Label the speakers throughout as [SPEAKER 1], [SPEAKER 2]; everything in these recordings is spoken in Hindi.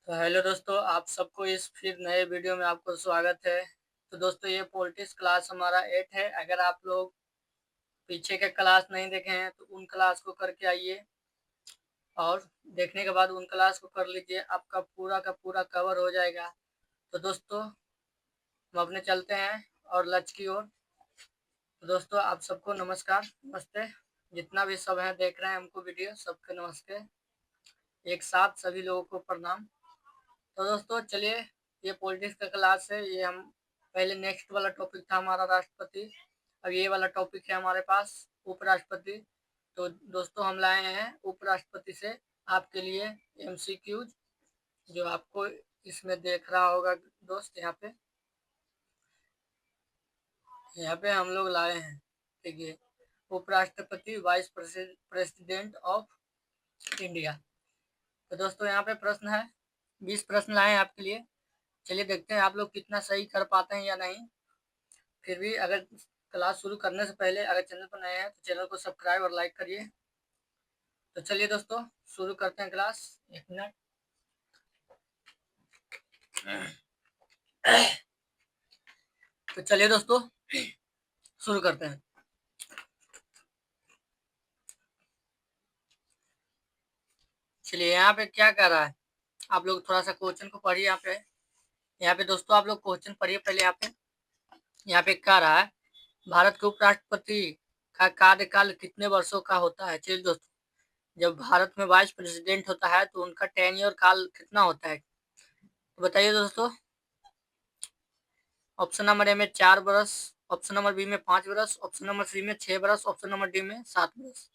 [SPEAKER 1] तो हेलो दोस्तों, आप सबको इस फिर नए वीडियो में आपको स्वागत है। तो दोस्तों ये पॉलिटिक्स क्लास हमारा 8 है। अगर आप लोग पीछे के क्लास नहीं देखे हैं तो उन क्लास को करके आइए और देखने के बाद उन क्लास को कर लीजिए, आपका पूरा का पूरा कवर हो जाएगा। तो दोस्तों हम अपने चलते हैं और लक्ष्य की ओर। तो दोस्तों आप सबको नमस्कार, नमस्ते। जितना भी सब है देख रहे हैं हमको वीडियो, सबके नमस्ते। एक साथ सभी लोगों को प्रणाम। तो दोस्तों चलिए, ये पॉलिटिक्स का क्लास है। ये हम पहले नेक्स्ट वाला टॉपिक था हमारा राष्ट्रपति, अब ये वाला टॉपिक है हमारे पास उपराष्ट्रपति। तो दोस्तों हम लाए हैं उपराष्ट्रपति से आपके लिए एमसीक्यूज, जो आपको इसमें देख रहा होगा दोस्त। यहाँ पे हम लोग लाए हैं, देखिए, उपराष्ट्रपति वाइस प्रेसिडेंट ऑफ इंडिया। तो दोस्तों यहाँ पे प्रश्न है, 20 प्रश्न लाए हैं आपके लिए। चलिए देखते हैं आप लोग कितना सही कर पाते हैं या नहीं। फिर भी अगर क्लास शुरू करने से पहले अगर चैनल पर नए हैं तो चैनल को सब्सक्राइब और लाइक करिए। तो चलिए दोस्तों शुरू करते हैं क्लास। एक मिनट। तो चलिए दोस्तों शुरू करते हैं। चलिए यहाँ पे क्या कह रहा है, आप लोग थोड़ा सा क्वेश्चन को पढ़िए। यहाँ पे दोस्तों आप लोग क्वेश्चन पढ़िए पहले। यहाँ पे कह रहा है, भारत के उपराष्ट्रपति का कार्यकाल कितने वर्षों का होता है। चलिए दोस्तों, जब भारत में वाइस प्रेसिडेंट होता है तो उनका टेन्योर काल कितना होता है, तो बताइए दोस्तों। ऑप्शन नंबर ए में 4 बरस, ऑप्शन नंबर बी में 5 बरस, ऑप्शन नंबर सी में 6 बरस, ऑप्शन नंबर डी में 7 बरस।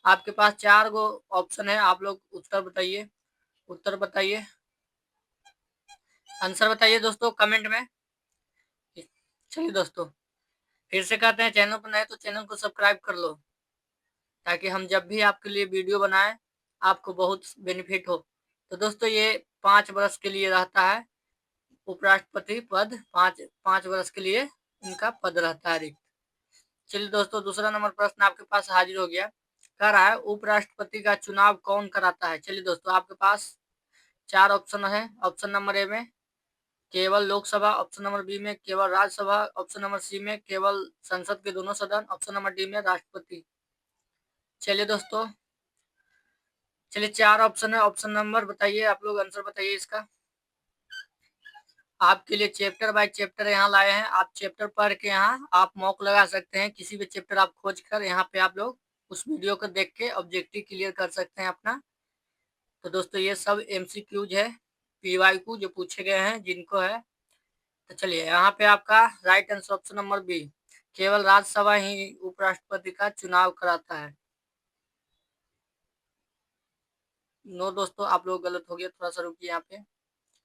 [SPEAKER 1] आपके पास 4 गो ऑप्शन है, आप लोग उत्तर बताइए। उत्तर बताइए, आंसर बताइए दोस्तों कमेंट में। चलिए दोस्तों फिर से कहते हैं, चैनल पर नए तो चैनल को सब्सक्राइब कर लो, ताकि हम जब भी आपके लिए वीडियो बनाएं आपको बहुत बेनिफिट हो। तो दोस्तों ये 5 वर्ष के लिए रहता है उपराष्ट्रपति पद, 5 वर्ष के लिए इनका पद रहता है रिक्त। चलिए दोस्तों दूसरा नंबर प्रश्न आपके पास हाजिर हो गया। कह रहा है, उपराष्ट्रपति का चुनाव कौन कराता है। चलिए दोस्तों आपके पास 4 ऑप्शन है। ऑप्शन नंबर ए में केवल लोकसभा, ऑप्शन नंबर बी में केवल राज्यसभा, ऑप्शन नंबर सी में केवल संसद के दोनों सदन, ऑप्शन नंबर डी में राष्ट्रपति। चलिए दोस्तों, चलिए 4 ऑप्शन है, ऑप्शन नंबर बताइए, आप लोग आंसर बताइए इसका। आपके लिए चैप्टर बाय चैप्टर यहाँ लाए हैं, आप चैप्टर पढ़ के यहाँ आप मॉक लगा सकते हैं। किसी भी चैप्टर आप खोज कर यहाँ पे आप लोग उस वीडियो को देख के ऑब्जेक्टिव क्लियर कर सकते हैं अपना। तो दोस्तों ये सब एमसीक्यूज है, पीवाईक्यू जो पूछे गए हैं जिनको है। तो चलिए यहाँ पे आपका right answer option number B, केवल राज्यसभा ही उपराष्ट्रपति का चुनाव कराता है। नो दोस्तों आप लोग गलत हो गया, थोड़ा सा रुकिए यहाँ पे,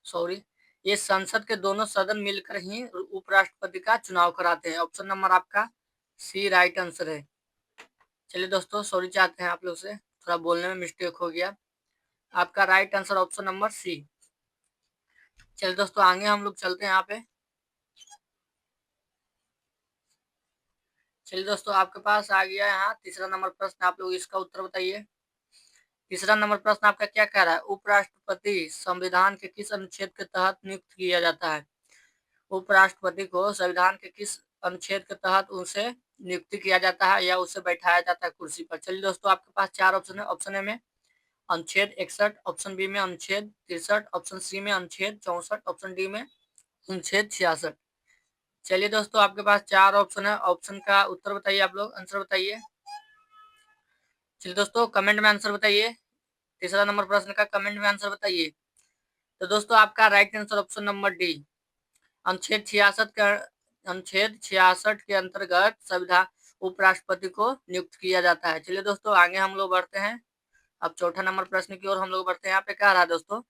[SPEAKER 1] सॉरी। ये संसद के दोनों सदन मिलकर ही उपराष्ट्रपति का चुनाव कराते हैं। ऑप्शन नंबर आपका सी राइट आंसर है। चलिए दोस्तों सॉरी चाहते हैं आप लोग से, थोड़ा बोलने में मिस्टेक हो गया। आपका right answer option number C. चलिए दोस्तों आगे हम लोग चलते हैं यहाँ पे। चलिए दोस्तों आपके पास आ गया यहाँ तीसरा नंबर प्रश्न, आप लोग इसका उत्तर बताइए। तीसरा नंबर प्रश्न आपका क्या कह रहा है, उपराष्ट्रपति संविधान के किस अनुच्छेद के तहत नियुक्त किया जाता है। उपराष्ट्रपति को संविधान के किस अनुच्छेद के तहत उसे नियुक्ति किया जाता है या उसे बैठाया जाता है कुर्सी पर। चलिए दोस्तों आपके पास 4 ऑप्शन है। ऑप्शन ए में अनुच्छेद 61, ऑप्शन बी में अनुच्छेद 63, ऑप्शन सी में अनुच्छेद 64, ऑप्शन डी में अनुच्छेद 66। चलिए दोस्तों आपके पास 4 ऑप्शन है, ऑप्शन का उत्तर बताइए, आप लोग आंसर बताइए। चलिए दोस्तों कमेंट में आंसर बताइए, तीसरा नंबर प्रश्न का कमेंट में आंसर बताइए। तो दोस्तों आपका right answer option number D, अनुच्छेद 66 के अंतर्गत संविधान उपराष्ट्रपति को नियुक्त किया जाता है। चलिए दोस्तों आगे हम लोग बढ़ते हैं, अब चौथा नंबर प्रश्न की ओर हम लोग बढ़ते हैं। यहाँ पे कह रहा है दोस्तों,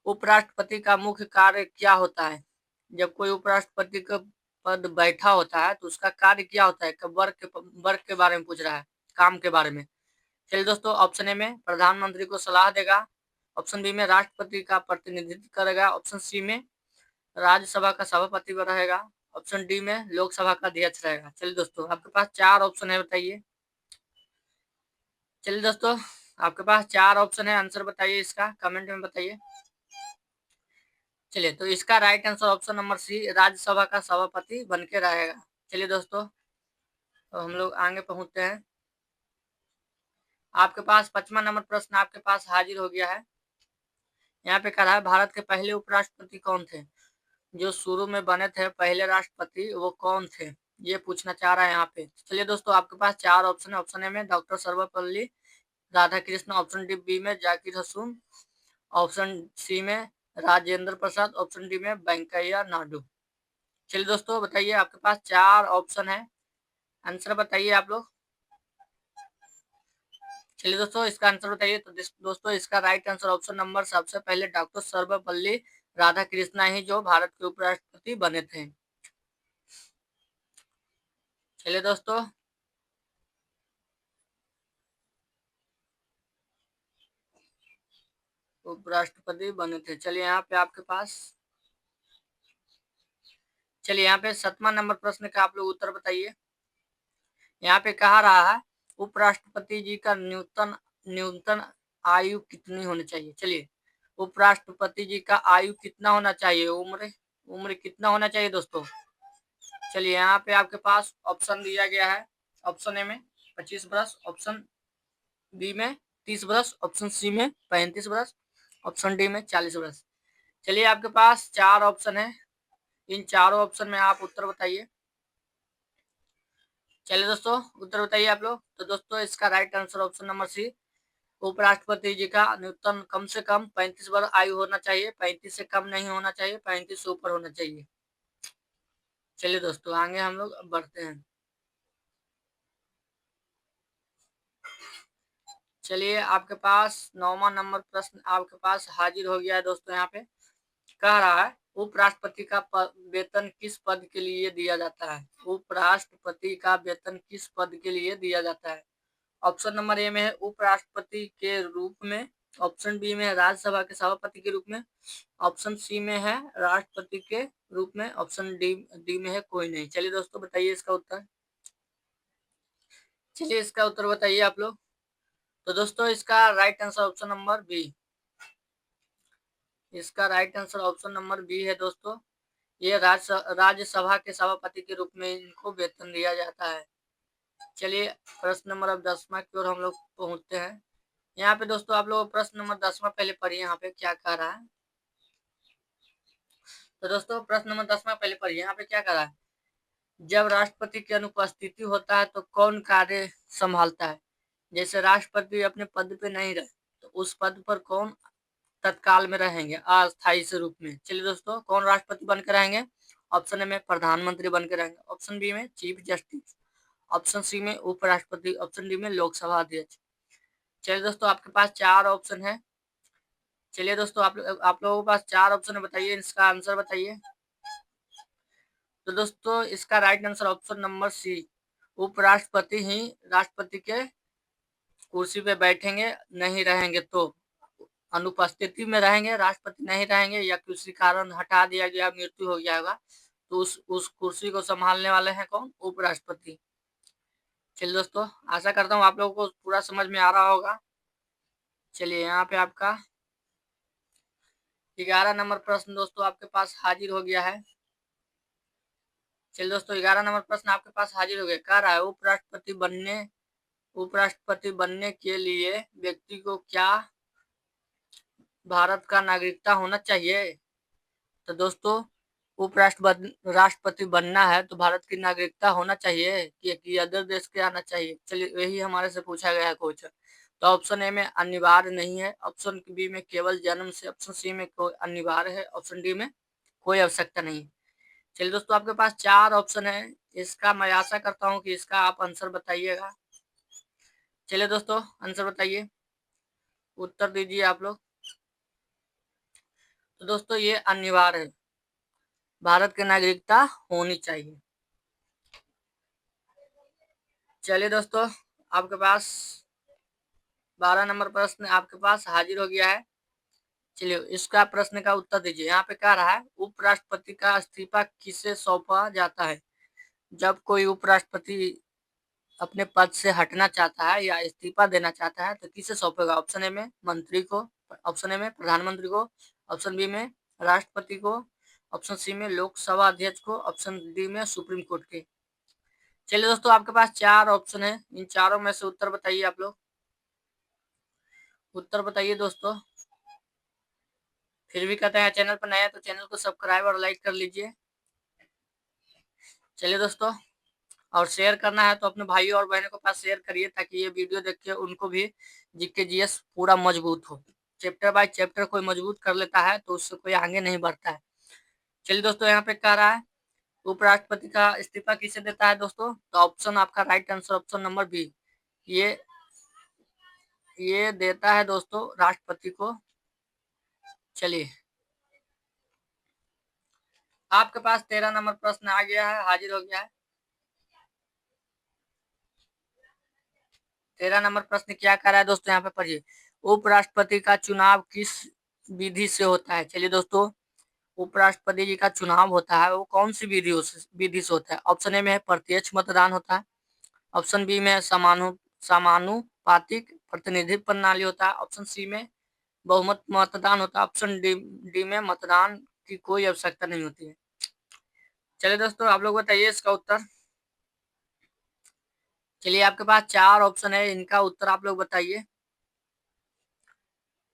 [SPEAKER 1] उपराष्ट्रपति का मुख्य कार्य क्या होता है। जब कोई उपराष्ट्रपति का पद बैठा होता है तो उसका कार्य क्या होता है, वर्क के बारे में पूछ रहा है, काम के बारे में। चलिए दोस्तों ऑप्शन ए में प्रधानमंत्री को सलाह देगा, ऑप्शन बी में राष्ट्रपति का प्रतिनिधित्व करेगा, ऑप्शन सी में राज्यसभा का सभापति रहेगा, ऑप्शन डी में लोकसभा का अध्यक्ष रहेगा। चलिए दोस्तों आपके पास 4 ऑप्शन है, बताइए। चलिए दोस्तों आपके पास 4 ऑप्शन है, आंसर बताइए इसका कमेंट में बताइए। चलिए, तो इसका right answer option number C Rajya Sabha का सभापति बन के रहेगा। चलिए दोस्तों, तो हम लोग आगे पहुंचते हैं। आपके पास 5वां नंबर प्रश्न आपके पास हाजिर हो गया है। यहाँ पे कह रहा है भारत के पहले उपराष्ट्रपति कौन थे? जो शुरू में बने थे पहले राष्ट्रपति वो कौन थे? ये पूछना चाह रहा है यहाँ पे। चलिए दोस्तों, आपके पास 4 ऑप्शन है। ऑप्शन ए में doctor Sarvepalli Radhakrishna, option D में जाकिर हुसैन, ऑप्शन सी में राजेंद्र प्रसाद, ऑप्शन डी में वेंकैया नायडू। चलिए दोस्तों, बताइए, आपके पास 4 ऑप्शन है, आंसर बताइए आप लोग। चलिए दोस्तों, इसका आंसर बताइए। तो दोस्तों, इसका राइट आंसर ऑप्शन नंबर सबसे पहले डॉक्टर सर्वपल्ली राधाकृष्ण ही जो भारत के उपराष्ट्रपति बने थे। चलिए दोस्तों, उपराष्ट्रपति बने थे। चलिए यहाँ पे आपके पास, चलिए यहाँ पे 7वां नंबर प्रश्न का आप लोग उत्तर बताइए। यहाँ पे कहा रहा है उपराष्ट्रपति जी का न्यूनतम आयु कितनी होनी चाहिए? चलिए, उपराष्ट्रपति जी का आयु कितना होना चाहिए? उम्र कितना होना चाहिए दोस्तों? चलिए यहाँ पे आपके पास ऑप्शन दिया गया है। ऑप्शन ए में 25 वर्ष, ऑप्शन बी में 30 वर्ष, ऑप्शन सी में 35 वर्ष, ऑप्शन डी में 40 वर्ष। चलिए, आपके पास 4 ऑप्शन है, इन चारों ऑप्शन में आप उत्तर बताइए। चलिए दोस्तों, उत्तर बताइए आप लोग। तो दोस्तों, इसका right answer option number C उपराष्ट्रपति जी का न्यूनतम कम से कम 35 वर्ष आयु होना चाहिए। 35 से कम नहीं होना चाहिए, 35 से ऊपर होना चाहिए। चलिए दोस्तों, आगे हम लोग बढ़ते हैं। चलिए, आपके पास 9वां नंबर प्रश्न आपके पास हाजिर हो गया है दोस्तों। यहाँ पे कह रहा है उपराष्ट्रपति का वेतन किस पद के लिए दिया जाता है? उपराष्ट्रपति का वेतन किस पद के लिए दिया जाता है? ऑप्शन नंबर ए में है उपराष्ट्रपति के रूप में, ऑप्शन बी में है राज्यसभा के सभापति के रूप में, ऑप्शन सी में है राष्ट्रपति के रूप में, ऑप्शन डी में है कोई नहीं। चलिए दोस्तों, बताइए इसका उत्तर। चलिए, इसका उत्तर बताइए आप लोग। तो दोस्तों, इसका right answer option number B, इसका right answer option number B है दोस्तों। ये राज्यसभा के सभापति के रूप में इनको वेतन दिया जाता है। चलिए, प्रश्न नंबर अब 10वां की ओर हम लोग पहुंचते हैं। यहाँ पे दोस्तों, आप लोग प्रश्न नंबर 10वां पहले पढ़िए, यहाँ पे क्या कह रहा है। तो दोस्तों, प्रश्न नंबर 10वां पहले पढ़िए, यहाँ पे क्या कह रहा है। जब राष्ट्रपति की अनुपस्थिति होता है तो कौन कार्य संभालता है? जैसे राष्ट्रपति अपने पद पे नहीं रहे तो उस पद पर कौन तत्काल में रहेंगे अस्थायी से रूप में? चलिए दोस्तों, कौन राष्ट्रपति बनकर रहेंगे? ऑप्शन ए में प्रधानमंत्री बनकर रहेंगे, ऑप्शन बी में चीफ जस्टिस, ऑप्शन सी में उपराष्ट्रपति, ऑप्शन डी में लोकसभा अध्यक्ष। चलिए दोस्तों, आपके पास 4 ऑप्शन है। चलिए दोस्तों, आप लोगों के पास 4 ऑप्शन है, बताइए इसका आंसर बताइए। तो दोस्तों, इसका right answer option number C उपराष्ट्रपति ही राष्ट्रपति के कुर्सी पे बैठेंगे, नहीं रहेंगे तो अनुपस्थिति में रहेंगे, राष्ट्रपति नहीं रहेंगे या किसी कारण हटा दिया गया, मृत्यु हो गया होगा, तो उस कुर्सी को संभालने वाले हैं कौन? उपराष्ट्रपति। चलिए दोस्तों, आशा करता हूँ आप लोगों को पूरा समझ में आ रहा होगा। चलिए, यहाँ पे आपका 11 नंबर प्रश्न दोस्तों आपके पास हाजिर हो गया है। चलिए दोस्तों, 11 नंबर प्रश्न आपके पास हाजिर हो गया। कह रहा है उपराष्ट्रपति बनने के लिए व्यक्ति को क्या भारत का नागरिकता होना चाहिए? तो दोस्तों, राष्ट्रपति बनना है तो भारत की नागरिकता होना चाहिए कि अदर देश के आना चाहिए? चलिए, यही हमारे से पूछा गया है क्वेश्चन। तो ऑप्शन ए में अनिवार्य नहीं है, ऑप्शन बी में केवल जन्म से, ऑप्शन सी में कोई अनिवार्य है, ऑप्शन डी में कोई आवश्यकता नहीं। चलिए दोस्तों, आपके पास 4 ऑप्शन है, इसका मैं आशा करता हूँ कि इसका आप आंसर बताइएगा। चलिए दोस्तों, आंसर बताइए, उत्तर दीजिए आप लोग। तो दोस्तों, ये अनिवार्य है, भारत की नागरिकता होनी चाहिए। चलिए दोस्तों, आपके पास 12 नंबर प्रश्न आपके पास हाजिर हो गया है। चलिए, इसका प्रश्न का उत्तर दीजिए। यहाँ पे कह रहा है उपराष्ट्रपति का इस्तीफा किसे सौंपा जाता है? जब कोई उपराष्ट्रपति अपने पद से हटना चाहता है या इस्तीफा देना चाहता है तो किसे सौंपेगा? ऑप्शन ए में मंत्री को, ऑप्शन ए में प्रधानमंत्री को, ऑप्शन बी में राष्ट्रपति को, ऑप्शन सी में लोकसभा अध्यक्ष को, ऑप्शन डी में सुप्रीम कोर्ट के। चलिए दोस्तों, आपके पास 4 ऑप्शन है, इन चारों में से उत्तर बताइए आप लोग। उत्तर बताइए दोस्तों। फिर भी कहते हैं चैनल पर नया है तो चैनल को सब्सक्राइब और लाइक कर लीजिए। चलिए दोस्तों, और शेयर करना है तो अपने भाइयों और बहनों के पास शेयर करिए, ताकि ये वीडियो देख के उनको भी जीके जीएस पूरा मजबूत हो। चैप्टर बाय चैप्टर कोई मजबूत कर लेता है तो उससे कोई आगे नहीं बढ़ता है। चलिए दोस्तों, यहाँ पे कह रहा है उपराष्ट्रपति का इस्तीफा किसे देता है दोस्तों? तो ऑप्शन आपका right answer option number B, ये देता है दोस्तों राष्ट्रपति को। चलिए, आपके पास 13 नंबर प्रश्न आ गया है, हाजिर हो गया है। 13 नंबर प्रश्न क्या कर रहा है दोस्तों, यहाँ पे पढ़िए। उपराष्ट्रपति का चुनाव किस विधि से होता है? चलिए दोस्तों, उपराष्ट्रपति जी का चुनाव होता है वो कौन सी विधि से होता है? ऑप्शन ए में है प्रत्यक्ष मतदान होता है, ऑप्शन बी में समानुपातिक प्रतिनिधि प्रणाली होता है, ऑप्शन सी में बहुमत मतदान होता है, ऑप्शन डी में मतदान की कोई आवश्यकता नहीं होती है। चलिए दोस्तों, आप लोग बताइए इसका उत्तर। चलिए, आपके पास 4 ऑप्शन है, इनका उत्तर आप लोग बताइए।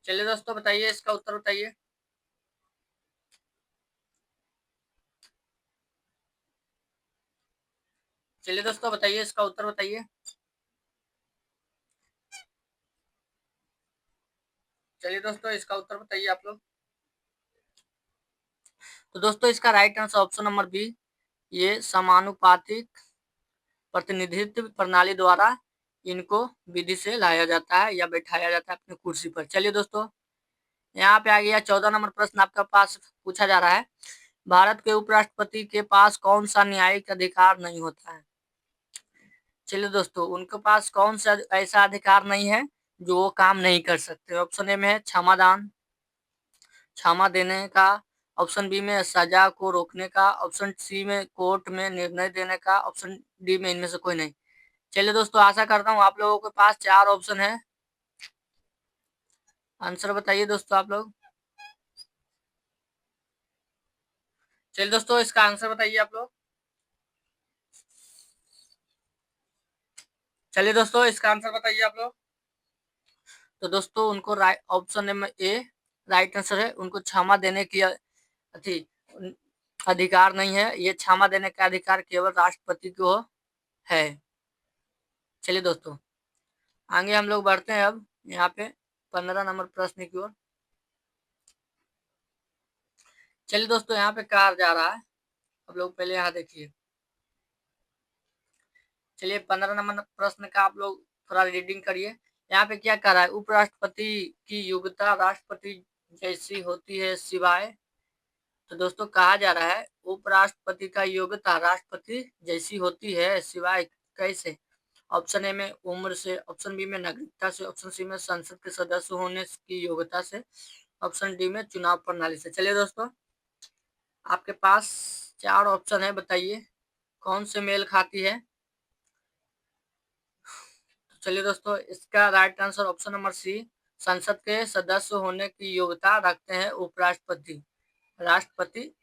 [SPEAKER 1] चलिए दोस्तों, बताइए इसका उत्तर बताइए। चलिए दोस्तों, बताइए इसका उत्तर बताइए। चलिए दोस्तों, इसका उत्तर बताइए आप लोग। तो दोस्तों, इसका right answer option number B, ये समानुपातिक प्रतिनिधित्व प्रणाली द्वारा इनको विधि से लाया जाता है या बैठाया जाता है अपनी कुर्सी पर। चलिए दोस्तों, यहाँ पे आ गया 14 नंबर प्रश्न आपके पास पूछा जा रहा है। भारत के उपराष्ट्रपति के पास कौन सा न्यायिक अधिकार नहीं होता है? चलिए दोस्तों, उनके पास कौन सा ऐसा अधिकार नहीं है जो वो काम नहीं कर सकते? ऑप्शन ए में है क्षमा देने का, ऑप्शन बी में सजा को रोकने का, ऑप्शन सी में कोर्ट में निर्णय देने का, ऑप्शन डी में इनमें से कोई नहीं। चलिए दोस्तों, आशा करता हूँ आप लोगों के पास 4 ऑप्शन है। आंसर बताइए दोस्तों आप लोग। चलिए दोस्तों, इसका आंसर बताइए आप लोग। चलिए दोस्तों, इसका आंसर बताइए आप लोग। तो दोस्तों, उनको option number A right answer है। उनको क्षमा देने की अथी अधिकार नहीं है, ये क्षमा देने का अधिकार केवल राष्ट्रपति को है। चलिए दोस्तों, आगे हम लोग बढ़ते हैं अब यहाँ पे 15 नंबर प्रश्न की ओर। चलिए दोस्तों, यहाँ पे कहा जा रहा है, आप लोग पहले यहाँ देखिए। चलिए, 15 नंबर प्रश्न का आप लोग थोड़ा रीडिंग करिए। यहाँ पे क्या कह रहा है? उपराष्ट्रपति की योग्यता राष्ट्रपति जैसी होती है सिवाय। तो दोस्तों, कहा जा रहा है उपराष्ट्रपति का योग्यता राष्ट्रपति जैसी होती है सिवाय कैसे? ऑप्शन ए में उम्र से, ऑप्शन बी में नागरिकता से, ऑप्शन सी में संसद के सदस्य होने की योग्यता से, ऑप्शन डी में चुनाव प्रणाली से। चलिए दोस्तों, आपके पास 4 ऑप्शन है, बताइए कौन से मेल खाती है। तो चलिए दोस्तों, इसका right answer option number C, संसद के सदस्य होने की योग्यता रखते हैं उपराष्ट्रपति, राष्ट्रपति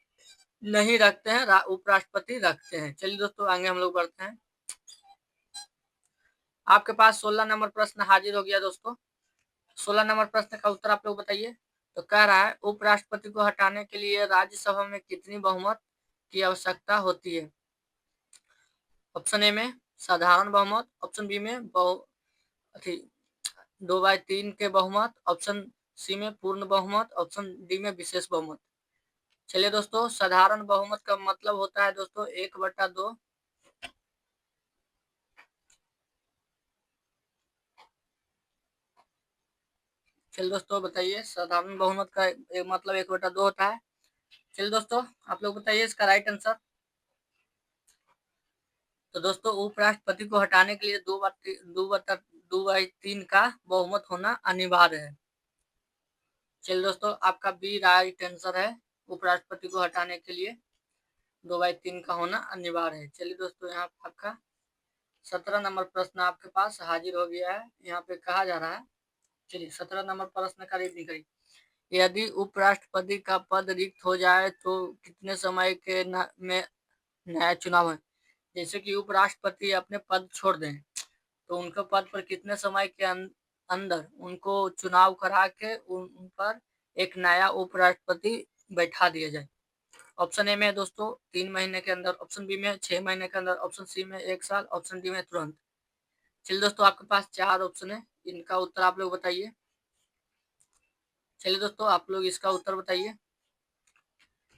[SPEAKER 1] नहीं रखते हैं, उपराष्ट्रपति रखते हैं। चलिए दोस्तों, आगे हम लोग बढ़ते हैं। आपके पास 16 नंबर प्रश्न हाजिर हो गया दोस्तों। 16 नंबर प्रश्न का उत्तर आप लोग बताइए। तो कह रहा है उपराष्ट्रपति को हटाने के लिए राज्यसभा में कितनी बहुमत की आवश्यकता होती है? ऑप्शन ए में साधारण बहुमत, ऑप्शन बी में 2/3 के बहुमत, ऑप्शन सी में पूर्ण बहुमत, ऑप्शन डी में विशेष बहुमत। चलिए दोस्तों, साधारण बहुमत का मतलब होता है दोस्तों 1/2। चलिए दोस्तों, बताइए साधारण बहुमत का मतलब 1/2 होता है। चलिए दोस्तों, आप लोग बताइए इसका राइट आंसर। तो दोस्तों, उपराष्ट्रपति को हटाने के लिए 2/3 का बहुमत होना अनिवार्य है। चलिए दोस्तों, आपका बी राइट आंसर है। उपराष्ट्रपति को हटाने के लिए 2/3 का होना अनिवार्य है। चलिए दोस्तों, यहाँ आपका 17 नंबर प्रश्न आपके पास हाजिर हो गया है। यहाँ पे कहा जा रहा है, चलिए 17 नंबर प्रश्न का रीडिंग करिए। यदि उपराष्ट्रपति का पद रिक्त हो जाए तो कितने समय के में नया चुनाव है। जैसे कि उपराष्ट्रपति अपने पद छोड़ दें तो उनके पद पर कितने समय के अंदर उनको चुनाव करा के उन पर एक नया उपराष्ट्रपति बैठा दिया जाए। ऑप्शन ए में है दोस्तों 3 महीने के अंदर, ऑप्शन बी में 6 महीने के अंदर, ऑप्शन सी में 1 साल, ऑप्शन डी में तुरंत। चलिए दोस्तों, आपके पास 4 ऑप्शन है, इनका उत्तर आप लोग बताइए। चलिए दोस्तों, आप लोग इसका उत्तर बताइए।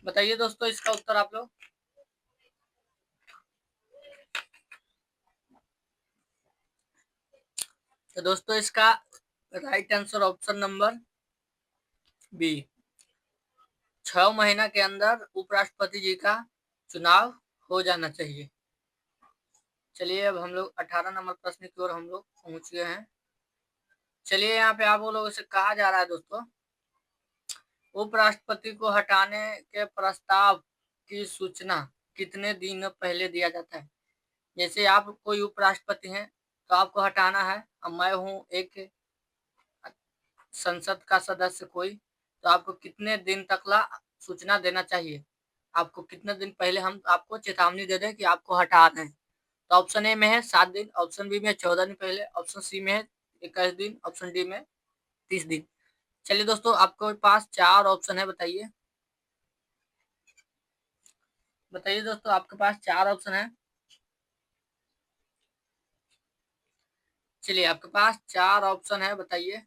[SPEAKER 1] बताइए दोस्तों इसका उत्तर आप लोग। तो दोस्तों इसका right answer option number B, 6 महीना के अंदर उपराष्ट्रपति जी का चुनाव हो जाना चाहिए। चलिए अब हम लोग 18 नंबर प्रश्न की ओर हम लोग पहुंच गए हैं। चलिए यहाँ पे आप लोगों से कहा जा रहा है दोस्तों, उपराष्ट्रपति को हटाने के प्रस्ताव की सूचना कितने दिन पहले दिया जाता है। जैसे आप कोई उपराष्ट्रपति हैं तो आपको हटाना है, अब मैं हूँ एक संसद का सदस्य कोई, तो आपको कितने दिन तक ला सूचना देना चाहिए, आपको कितने दिन पहले हम आपको चेतावनी दे दें कि आपको हटाना है। तो ऑप्शन ए में है 7 दिन, ऑप्शन बी में 14 दिन पहले, ऑप्शन सी में है 21 दिन, ऑप्शन डी में 30 दिन। चलिए दोस्तों, आपके पास 4 ऑप्शन है, बताइए। बताइए दोस्तों, आपके पास 4 ऑप्शन है। चलिए आपके पास 4 ऑप्शन है, बताइए।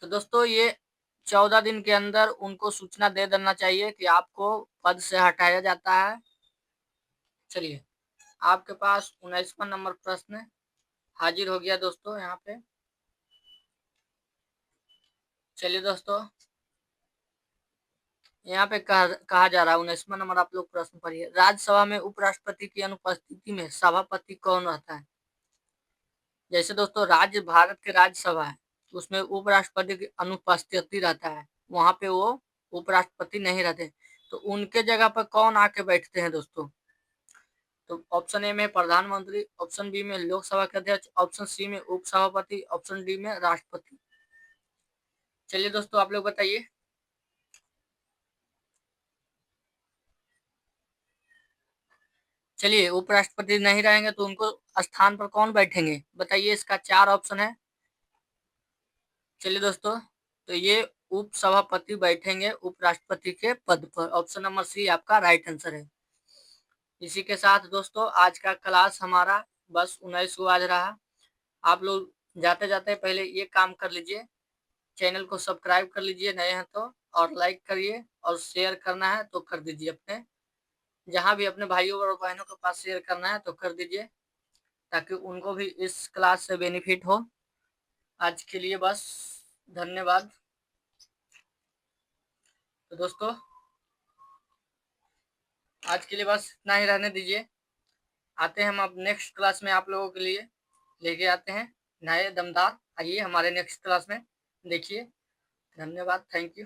[SPEAKER 1] तो दोस्तों ये 14 दिन के अंदर उनको सूचना दे देना चाहिए कि आपको पद से हटाया जाता है। चलिए आपके पास 19वां नंबर प्रश्न हाजिर हो गया दोस्तों यहाँ पे। चलिए दोस्तों, यहाँ पे कहा जा रहा है 19वां नंबर, आप लोग प्रश्न पढ़िए। राज्यसभा में उपराष्ट्रपति की अनुपस्थिति में सभापति कौन रहता है। जैसे दोस्तों राज्य भारत के राज्यसभा है, उसमें उपराष्ट्रपति की अनुपस्थिति रहता है, वहां पे वो उपराष्ट्रपति नहीं रहते, तो उनके जगह पर कौन आके बैठते हैं दोस्तों। तो ऑप्शन ए में प्रधानमंत्री, ऑप्शन बी में लोकसभा के अध्यक्ष, ऑप्शन सी में उपसभापति, ऑप्शन डी में राष्ट्रपति। चलिए दोस्तों, आप लोग बताइए। चलिए उपराष्ट्रपति नहीं रहेंगे तो उनको स्थान पर कौन बैठेंगे, बताइए। इसका 4 ऑप्शन है। चलिए दोस्तों, तो ये उपसभापति बैठेंगे उपराष्ट्रपति के पद पर, ऑप्शन नंबर सी आपका राइट आंसर है। इसी के साथ दोस्तों आज का क्लास हमारा बस 19 को आज रहा। आप लोग जाते जाते पहले ये काम कर लीजिए, चैनल को सब्सक्राइब कर लीजिए नए हैं तो, और लाइक करिए, और शेयर करना है तो कर दीजिए, अपने जहां भी अपने भाइयों और बहनों के पास शेयर करना है तो कर दीजिए, ताकि उनको भी इस क्लास से बेनिफिट हो। आज के लिए बस, धन्यवाद। तो दोस्तों आज के लिए बस इतना ही रहने दीजिए, आते हैं हम अब नेक्स्ट क्लास में आप लोगों के लिए लेके आते हैं नए दमदार। आइए हमारे नेक्स्ट क्लास में देखिए। धन्यवाद, थैंक यू।